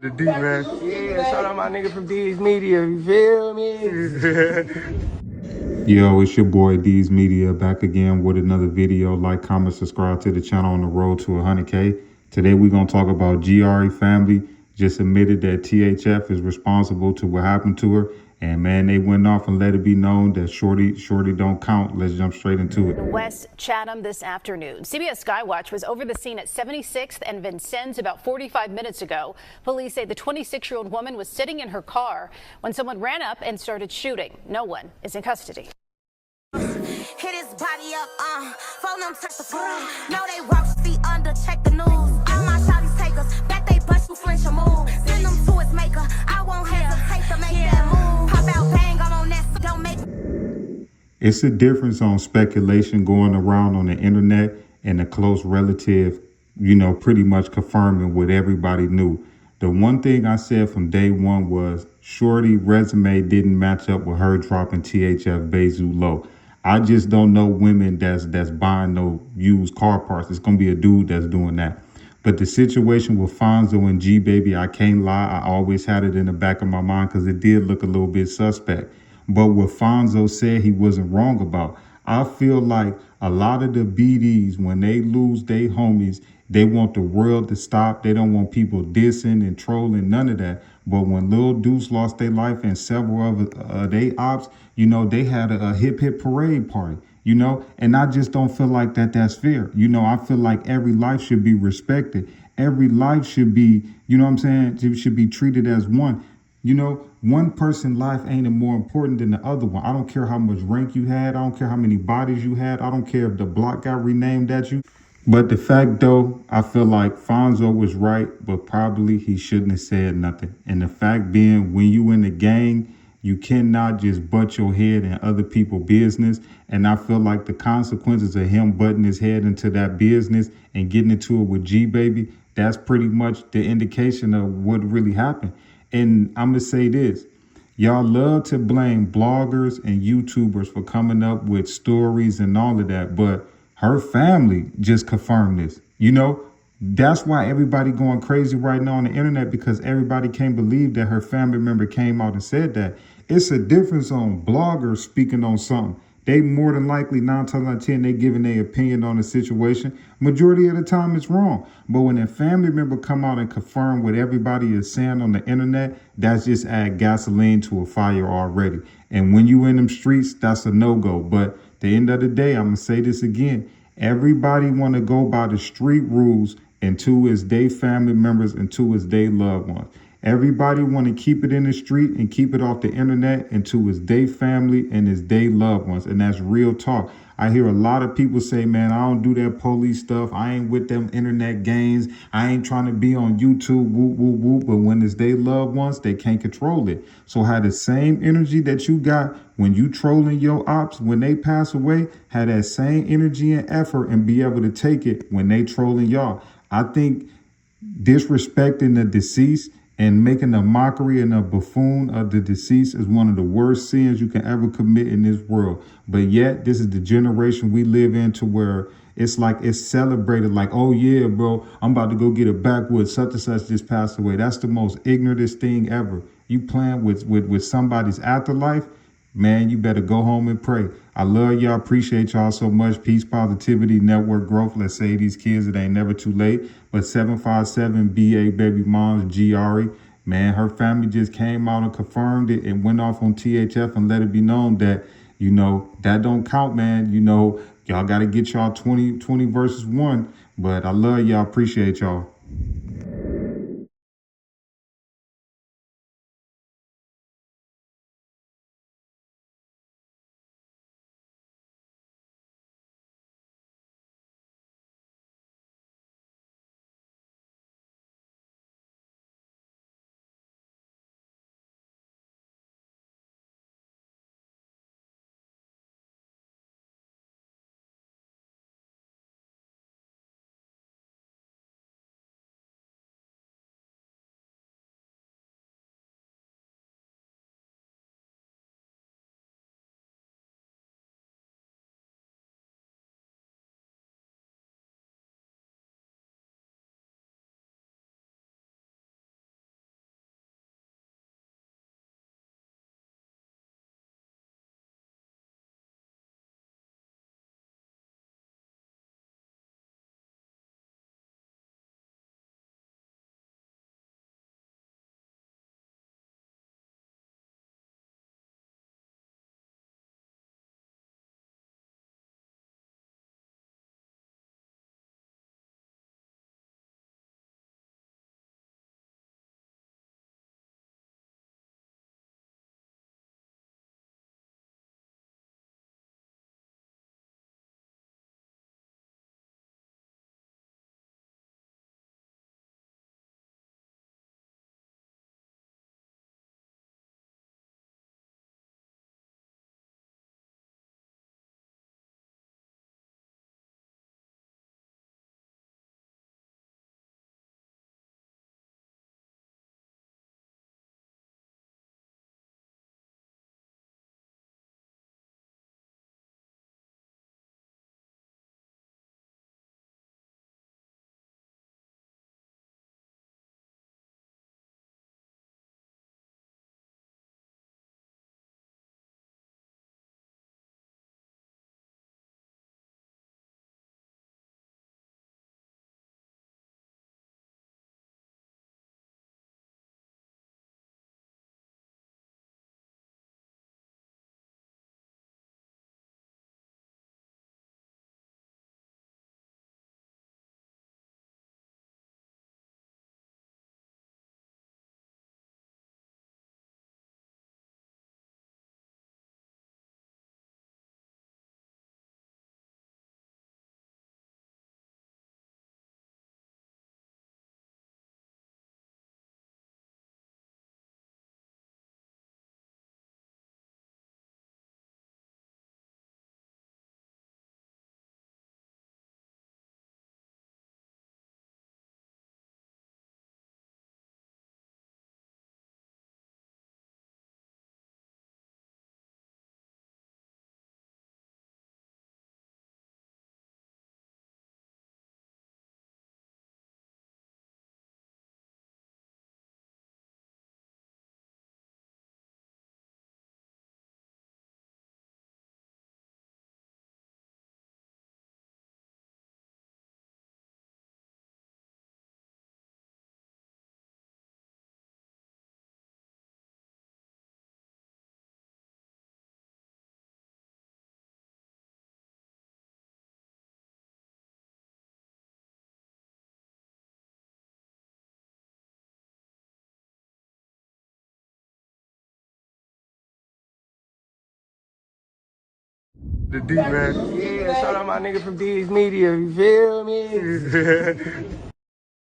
The D, man. Yeah, shout out my nigga from D's Media, you feel me? Yo, it's your boy D's Media back again with another video. Like, comment, subscribe to the channel on the road to 100K. Today we're going to talk about GRE family. Just admitted that THF is responsible to what happened to her. And man, they went off and let it be known that Shorty don't count. Let's jump straight into it. West Chatham this afternoon. CBS Skywatch was over the scene at 76th and Vincennes about 45 minutes ago. Police say the 26-year-old woman was sitting in her car when someone ran up and started shooting. No one is in custody. Hit his body up, phone them, touch the phone. No, they walk feet under, check the news. All my shawty's takers, bet they bust you flinch a move. Send them to his maker, I won't hesitate to make that move. Pop out, bang, I'm on that, so don't make. It's a difference on speculation going around on the internet and a close relative, pretty much confirming what everybody knew. The one thing I said from day one was Shorty resume didn't match up with her dropping THF Bezu low. I just don't know women that's buying no used car parts. It's gonna be a dude that's doing that. But the situation with Fonzo and G Baby, I can't lie, I always had it in the back of my mind because it did look a little bit suspect. But what Fonzo said he wasn't wrong about, I feel like a lot of the BDs, when they lose their homies, they want the world to stop. They don't want people dissing and trolling, none of that. But when Lil Deuce lost their life and several of they ops, they had a hip hip parade party, and I just don't feel like that's fair. I feel like every life should be respected. Every life should be, it should be treated as one. One person's life ain't more important than the other one. I don't care how much rank you had. I don't care how many bodies you had. I don't care if the block got renamed at you. But the fact though, I feel like Fonzo was right, but probably he shouldn't have said nothing. And the fact being, when you in the gang, you cannot just butt your head in other people's business. And I feel like the consequences of him butting his head into that business and getting into it with G Baby, that's pretty much the indication of what really happened. And I'm going to say this. Y'all love to blame bloggers and YouTubers for coming up with stories and all of that. But her family just confirmed this. That's why everybody going crazy right now on the internet, because everybody can't believe that her family member came out and said that. It's a difference on bloggers speaking on something. They more than likely 9 times out of 10, they giving their opinion on the situation. Majority of the time it's wrong. But when a family member come out and confirm what everybody is saying on the internet, that's just add gasoline to a fire already. And when you in them streets, that's a no-go. But at the end of the day, I'm going to say this again. Everybody want to go by the street rules, and two is they family members, and two is they loved ones. Everybody want to keep it in the street and keep it off the internet, and two is they family and is they loved ones. And that's real talk. I hear a lot of people say, man, I don't do that police stuff. I ain't with them internet games. I ain't trying to be on YouTube, whoop, whoop, whoop. But when it's they loved ones, they can't control it. So have the same energy that you got when you trolling your ops, when they pass away, have that same energy and effort and be able to take it when they trolling y'all. I think disrespecting the deceased and making a mockery and a buffoon of the deceased is one of the worst sins you can ever commit in this world. But yet, this is the generation we live in, to where it's like it's celebrated like, oh yeah, bro, I'm about to go get a backwoods, such and such just passed away. That's the most ignorantest thing ever. You playing with somebody's afterlife? Man, you better go home and pray. I love y'all. Appreciate y'all so much. Peace, positivity, network growth. Let's say these kids, it ain't never too late. But 757 BA baby moms, GRE, man, her family just came out and confirmed it and went off on THF and let it be known that, that don't count, man. Y'all got to get y'all 20 versus 1. But I love y'all. Appreciate y'all. The D, man. Yeah, shout out my nigga from D's Media, you feel me?